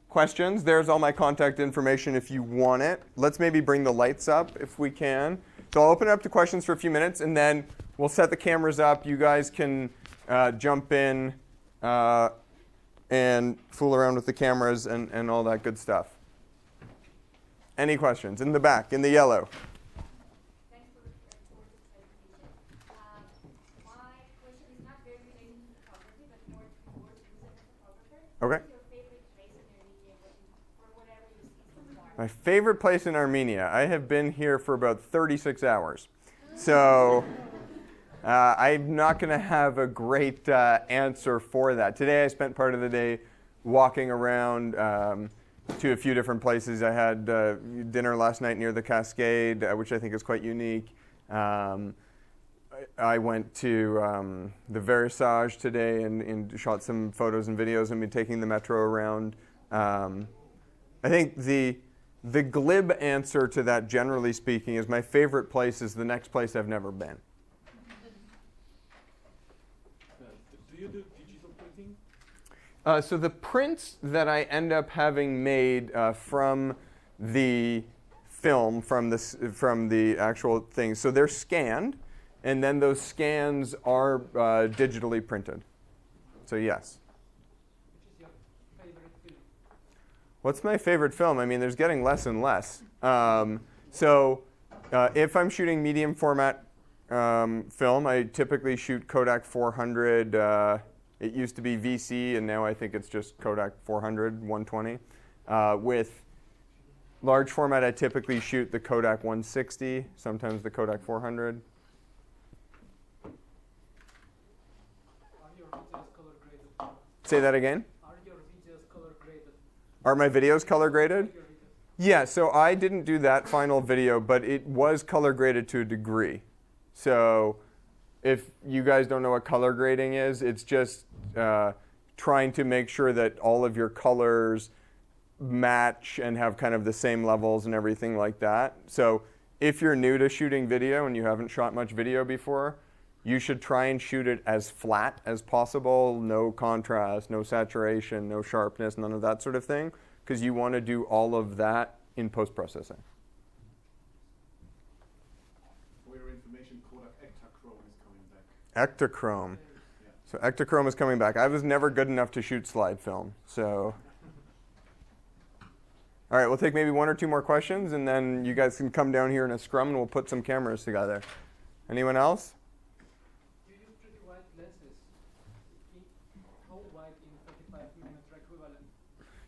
S1: questions. There's all my contact information if you want it. Let's maybe bring the lights up if we can. So I'll open it up to questions for a few minutes, and then we'll set the cameras up. You guys can jump in and fool around with the cameras and all that good stuff. Any questions? In the back, in the yellow.
S10: Thanks for the presentation. My question is not very related to photography, but more towards you as a photographer.
S1: Okay.
S10: What's your favorite place in Armenia, or whatever you see so far?
S1: My favorite place in Armenia. I have been here for about 36 hours. So I'm not going to have a great answer for that. Today I spent part of the day walking around to a few different places. I had dinner last night near the Cascade, which I think is quite unique. I went to the Versailles today and shot some photos and videos and been taking the metro around. I think the glib answer to that, generally speaking, is my favorite place is the next place I've never been.
S3: Do you do digital printing?
S1: So the prints that I end up having made from the film, from the actual thing, so they're scanned, and then those scans are digitally printed. So yes.
S3: Which is your favorite film?
S1: What's my favorite film? There's getting less and less. So if I'm shooting medium format film, I typically shoot Kodak 400. It used to be VC, and now I think it's just Kodak 400, 120, with Large format, I typically shoot the Kodak 160, sometimes the Kodak 400.
S3: Are your videos color graded?
S1: Say that again?
S3: Are your videos color graded?
S1: Are my videos color graded?
S3: Your videos.
S1: Yeah, so I didn't do that final video, but it was color graded to a degree. So if you guys don't know what color grading is, it's just trying to make sure that all of your colors match and have kind of the same levels and everything like that. So if you're new to shooting video and you haven't shot much video before, you should try and shoot it as flat as possible, no contrast, no saturation, no sharpness, none of that sort of thing, because you want to do all of that in post-processing.
S3: For your information, Kodak Ektachrome is coming back.
S1: Ektachrome. So Ektachrome is coming back. I was never good enough to shoot slide film, so. All right, we'll take maybe one or two more questions, and then you guys can come down here in a scrum, and we'll put some cameras together. Anyone else?
S3: You use pretty wide lenses. How wide in 35mm equivalent?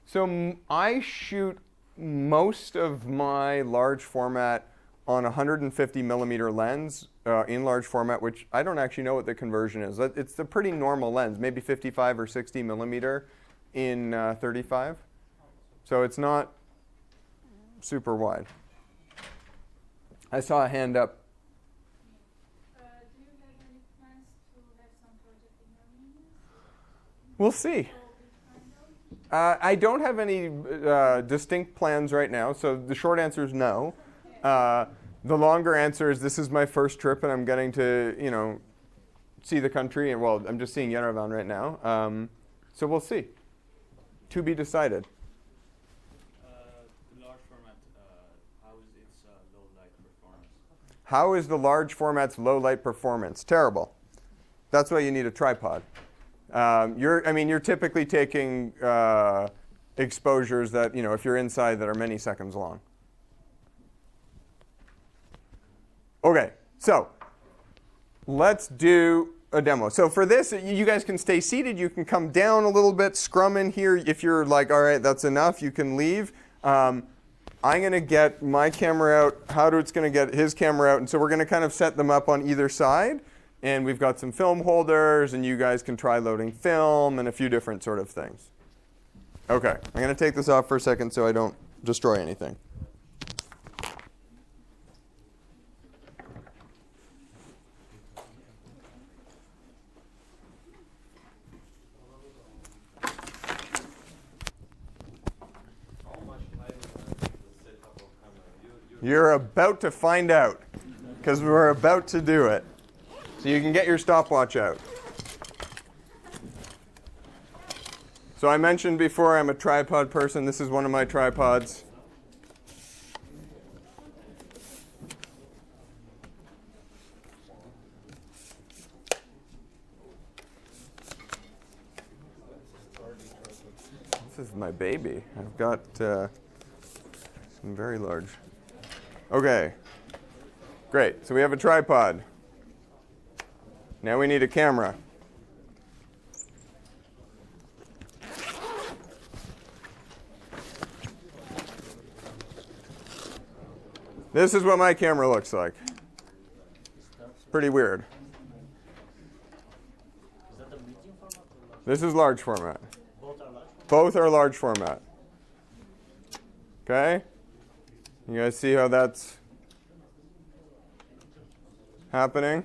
S1: So I shoot most of my large format on 150 millimeter lens in large format, which I don't actually know what the conversion is. It's a pretty normal lens, maybe 55 or 60 millimeter in 35. So it's not super wide. I saw a hand up.
S10: Do you have any plans to have some project in Armenia?
S1: We'll see. I don't have any distinct plans right now, so the short answer is no. The longer answer is this is my first trip, and I'm getting to, see the country, and well, I'm just seeing Yerevan right now. So we'll see. To be decided.
S5: The large format, how is its low light performance?
S1: How is the large format's low light performance? Terrible. That's why you need a tripod. You're typically taking exposures that, if you're inside, that are many seconds long. Okay, so let's do a demo. So for this, you guys can stay seated. You can come down a little bit, scrum in here. If you're like, all right, that's enough, you can leave. I'm going to get my camera out. Howard's going to get his camera out. And so we're going to kind of set them up on either side. And we've got some film holders, and you guys can try loading film and a few different sort of things. Okay, I'm going to take this off for a second so I don't destroy anything. You're about to find out, because we're about to do it. So you can get your stopwatch out. So I mentioned before I'm a tripod person. This is one of my tripods. This is my baby. I've got some very large. Okay, great. So we have a tripod. Now we need a camera. This is what my camera looks like. Pretty weird. This is large format. Both are large format. Okay? You guys see how that's happening?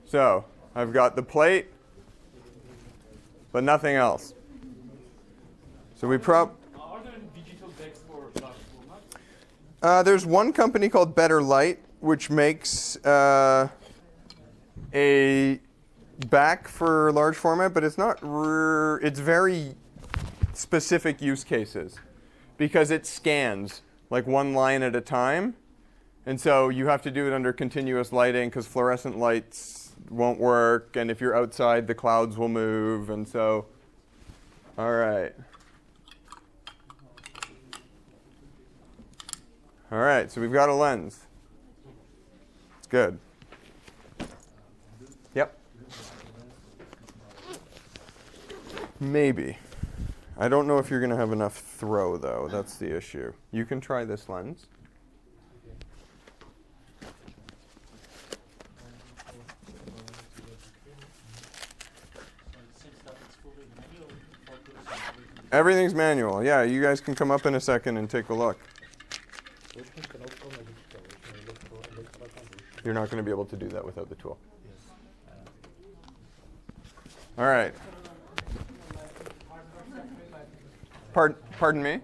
S1: So, I've got the plate, but nothing else. So we
S3: Are there digital decks for large format?
S1: There's one company called Better Light, which makes a back for large format, but it's not. It's very specific use cases because it scans like one line at a time, and so you have to do it under continuous lighting because fluorescent lights won't work, and if you're outside, the clouds will move, and so. All right. All right, so we've got a lens. It's good. Yep. Maybe. I don't know if you're going to have enough throw, though. That's the issue. You can try this lens. Everything's manual. Yeah, you guys can come up in a second and take a look. You're not going to be able to do that without the tool. All right. Pardon me?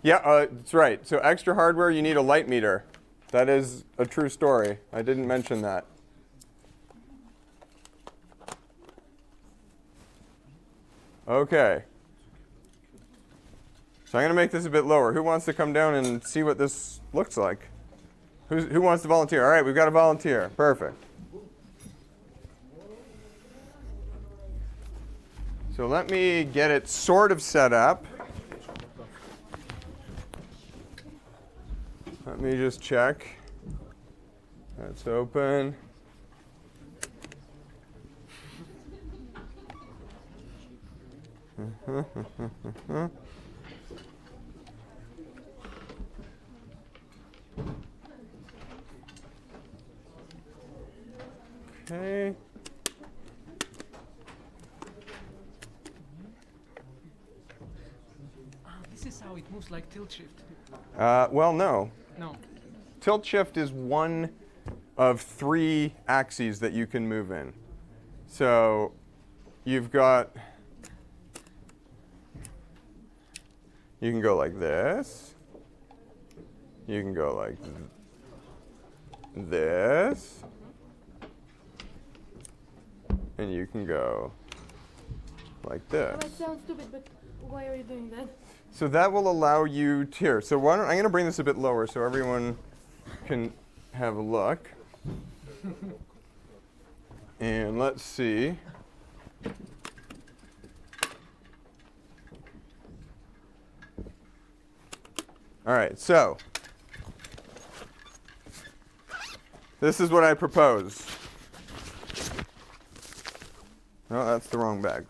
S1: Yeah, that's right. So extra hardware, you need a light meter. That is a true story. I didn't mention that. Okay. So I'm going to make this a bit lower. Who wants to come down and see what this looks like? Who wants to volunteer? All right, we've got a volunteer. Perfect. So let me get it sort of set up. Let me just check. That's open. Okay.
S3: This is how it moves, like tilt shift.
S1: Well, no.
S3: No.
S1: Tilt shift is one of 3 axes that you can move in. So you've got, you can go like this. You can go like this. And you can go like this.
S11: That sounds stupid, but why are you doing that?
S1: So that will allow you to, here. So why don't, I'm going to bring this a bit lower so everyone can have a look. And let's see. All right, so this is what I propose. No, that's the wrong bag.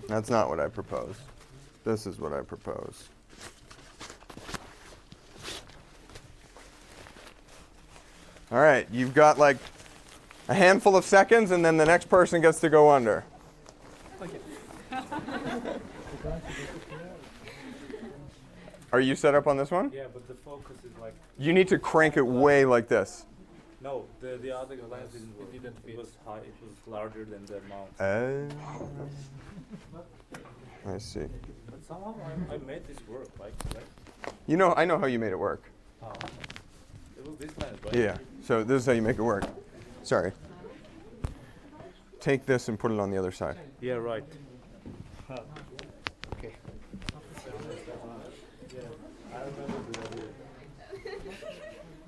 S1: That's not what I propose. This is what I propose. All right, you've got like a handful of seconds, and then the next person gets to go under. Are you set up on this one?
S8: Yeah, but the focus is like...
S1: You need to crank it way like this.
S8: No, the other lens didn't work. It didn't fit. It was high. It was larger than the mount.
S1: I see.
S8: But somehow I made this work. Like.
S1: You know, I know how you made it work.
S8: Oh. It was this lens, right?
S1: Yeah. So this is how you make it work. Sorry. Take this and put it on the other side.
S8: Yeah, right. Okay.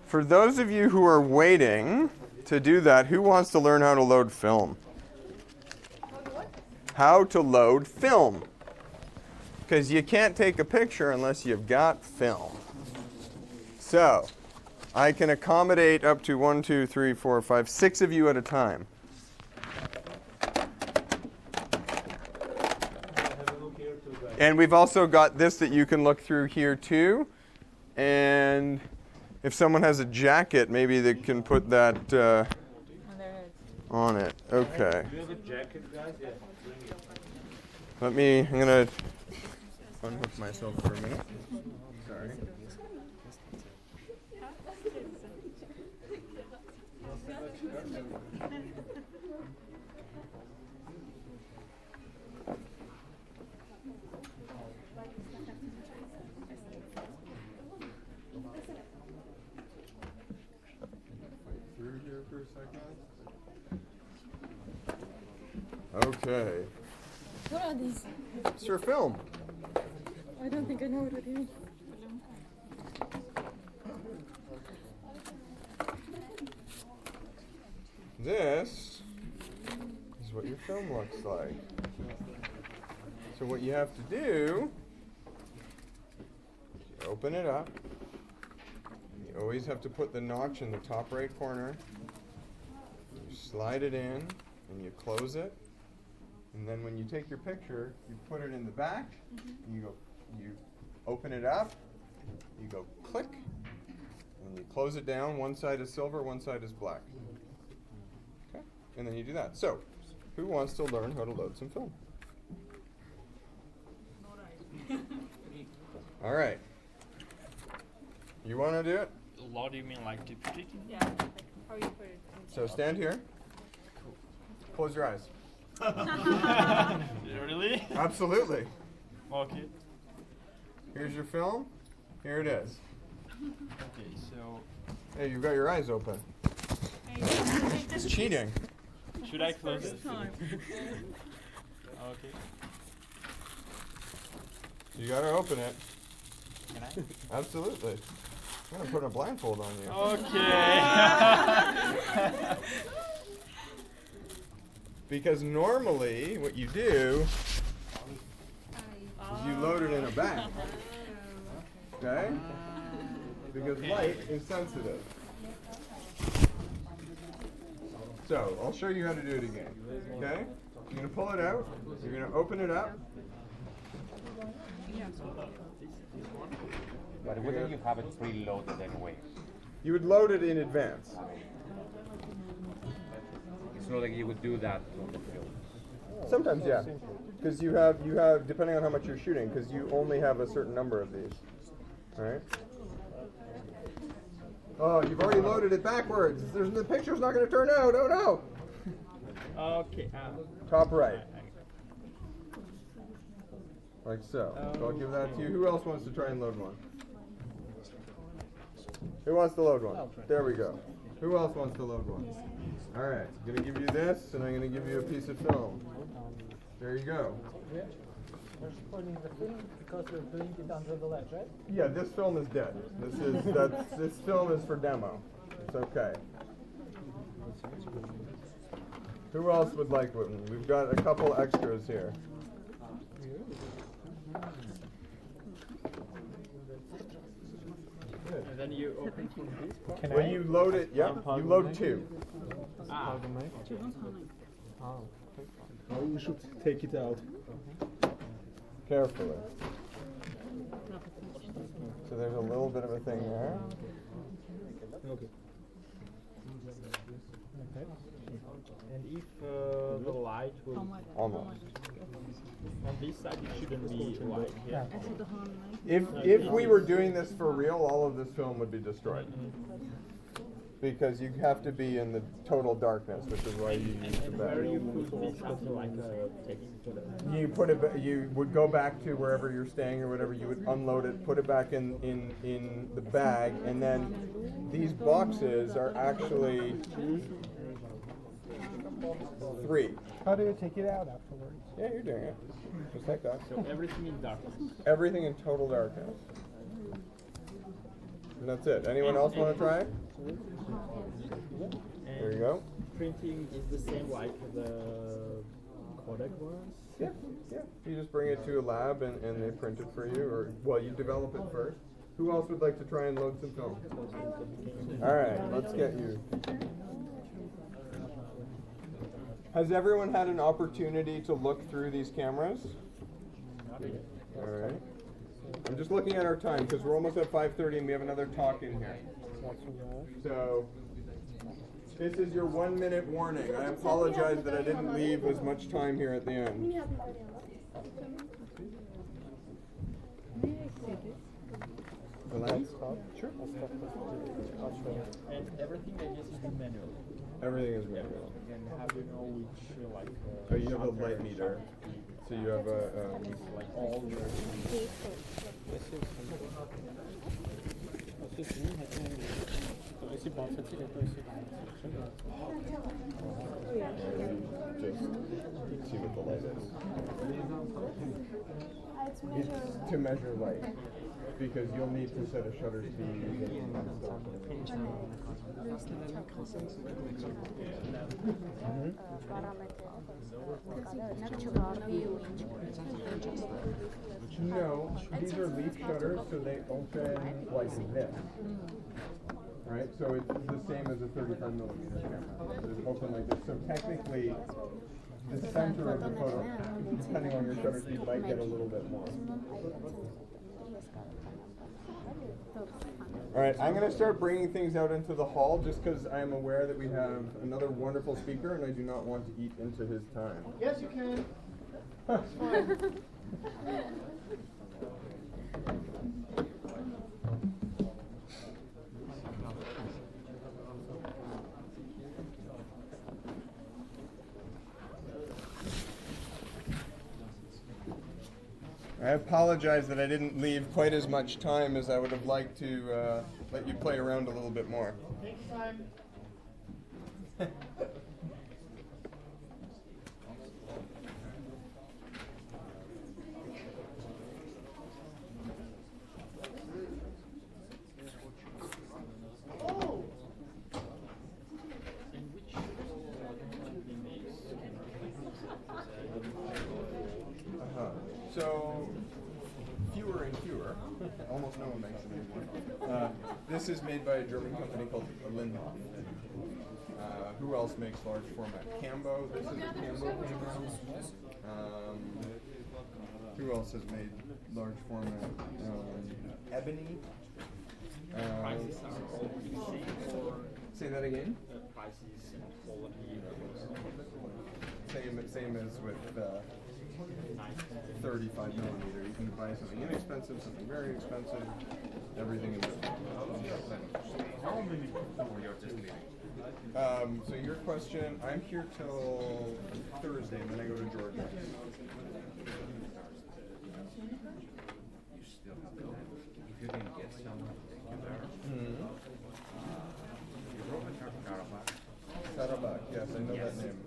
S1: For those of you who are waiting to do that, who wants to learn how to load film? How to load film. Because you can't take a picture unless you've got film. So, I can accommodate up to 1, 2, 3, 4, 5, 6 of you at a time. And we've also got this that you can look through here too. And if someone has a jacket, maybe they can put that on it. Okay.
S8: Do you have a jacket, guys? Yeah.
S1: I'm going to unhook myself for a minute. Sorry. Through here for a second. Okay.
S11: What are these?
S1: It's your film.
S11: I don't think I know what it is.
S1: This is what your film looks like. So what you have to do is you open it up. And you always have to put the notch in the top right corner. You slide it in and you close it. And then when you take your picture, you put it in the back, you open it up, you go click, and you close it down. One side is silver, one side is black. Okay? And then you do that. So, who wants to learn how to load some film? All right. You want to do it?
S6: What do you mean, like to put it in?
S11: Yeah. How you put it?
S1: So stand here. Close your eyes.
S6: Really?
S1: Absolutely.
S6: Okay.
S1: Here's your film. Here it is.
S6: Okay, so
S1: Hey, you've got your eyes open. It's cheating.
S6: should I close it? Okay.
S1: You gotta open it.
S6: Can I?
S1: Absolutely. I'm gonna put a blindfold on you.
S6: Okay.
S1: Because normally what you do is you load it in a bag. Okay? Because light is sensitive. So, I'll show you how to do it again. Okay? You're gonna pull it out, you're gonna open it up.
S12: But wouldn't you have it preloaded anyway?
S1: You would load it in advance.
S12: It's not like you would do that on the film.
S1: Sometimes, yeah. Because you have, depending on how much you're shooting, because you only have a certain number of these. Alright? Oh, you've already loaded it backwards. The picture's not going to turn out. Oh no!
S6: Okay.
S1: Top right. Like so. So I'll give that to you. Who else wants to try and load one? Who wants to load one? There we go. Who else wants to load one? Alright, I'm going to give you this, and I'm going to give you a piece of film. There you go.
S3: We're spoiling the film because we're doing it under the ledge, right?
S1: Yeah, this film is dead. This film is for demo. It's okay. Who else would like one? We've got a couple extras here.
S6: And then you open this part.
S1: When you load it, yeah, you load two.
S4: Oh, you should take it out.
S1: Carefully. So there's a little bit of a thing there.
S4: Okay.
S6: And if the light will
S1: Almost.
S6: on this side, it shouldn't be light here.
S1: If we were doing this for real, all of this film would be destroyed. Because you have to be in the total darkness, which is why you use the
S6: Where
S1: battery.
S6: you put this after like taking photo.
S1: You put it. You would go back to wherever you're staying or whatever. You would unload it, put it back in the bag, and then these boxes are actually 3.
S3: How do you take it out afterwards?
S1: Yeah, you're doing it. Just like that.
S6: So everything in darkness.
S1: Everything in total darkness. And that's it. Anyone else want to try it? There you go.
S6: Printing is the same like the Kodak ones?
S1: Yeah, yeah. You just bring it to a lab and they print it for you, or, well, you develop it first. Who else would like to try and load some film? All right, let's get you. Has everyone had an opportunity to look through these cameras? All right. I'm just looking at our time because we're almost at 5:30 and we have another talk in here. So this is your 1-minute warning. I apologize that I didn't leave as much time here at the end. The lens? Sure.
S6: And everything I guess is manual.
S1: Everything is manual.
S6: And how do you know which like
S1: Oh, you have a light meter. So you have a
S6: like all your
S1: just see what the light is. It's to measure light. Because you'll need to set a shutter speed and stuff. No, these are leaf shutters, so they open like this. Right, so it's the same as a 35mm camera. They open like this. So technically, It's time to write the photo. Depending on your shutter speed, might get a little bit more. All right, I'm going to start bringing things out into the hall just because I am aware that we have another wonderful speaker and I do not want to eat into his time.
S3: Yes, you can.
S1: I apologize that I didn't leave quite as much time as I would have liked to let you play around a little bit more.
S3: Take time.
S1: So, fewer and fewer. Almost no one makes it anymore. This is made by a German company called Lindhoff. Who else makes large format? Cambo. This is a Cambo camera. Who else has made large format? Ebony.
S6: Prices are all the same, or
S1: Say that again.
S6: prices and quality.
S1: Same as with 35 millimeter. You can buy something inexpensive, something very expensive, everything in between.
S12: How many people you're just leaving?
S1: So your question, I'm here till Thursday, and then I go to Georgia.
S12: You still have time. If you didn't get someone to take you there, Rowat Karabakh.
S1: Karabakh, yes, I know that name.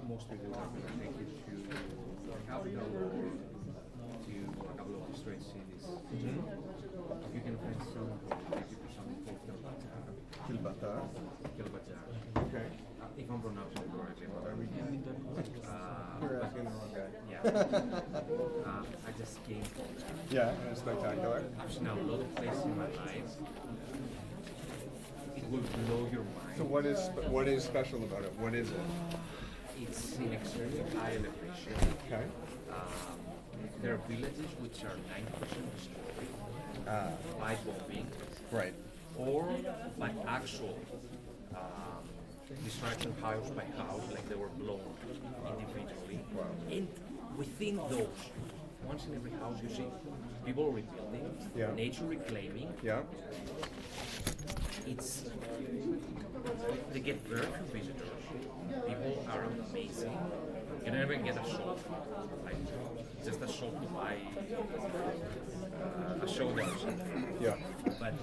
S12: Mostly they are going to take you to the capital or to a couple of the strange cities. You can find some who will take you to something called
S1: Kilbatar.
S12: Kilbatar.
S1: Okay.
S12: If I'm pronouncing it correctly, what are we doing?
S1: You're asking the wrong guy.
S12: Yeah. I just came from there.
S1: Yeah, and it's spectacular.
S12: I've seen a lot of places in my life. It will blow your mind.
S1: So what is special about it? What is it?
S12: It's in extremely high elevation.
S1: Okay.
S12: There are villages which are 90% destroyed by bombing,
S1: Right.
S12: or by actual destruction house by house, like they were blown individually.
S1: Wow.
S12: And within those, once in every house you see people rebuilding,
S1: Yeah.
S12: nature reclaiming.
S1: Yeah.
S12: They get very few visitors. People are amazing. You never get a show, like just a show to buy a show there or something.
S1: Yeah.
S12: But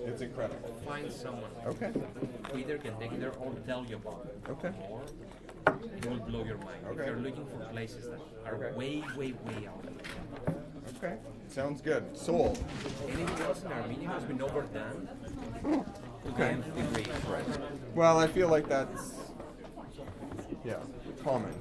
S1: It's incredible.
S12: find someone
S1: Okay.
S12: who either can take you there or tell you about it.
S1: Okay.
S12: Or it will blow your mind.
S1: Okay.
S12: If you're looking for places that are
S1: Okay.
S12: way out there.
S1: Okay. Sounds good. Sold.
S12: Anything else in Armenia has been overdone.
S1: Okay.
S12: Degree.
S1: Well, I feel like that's common.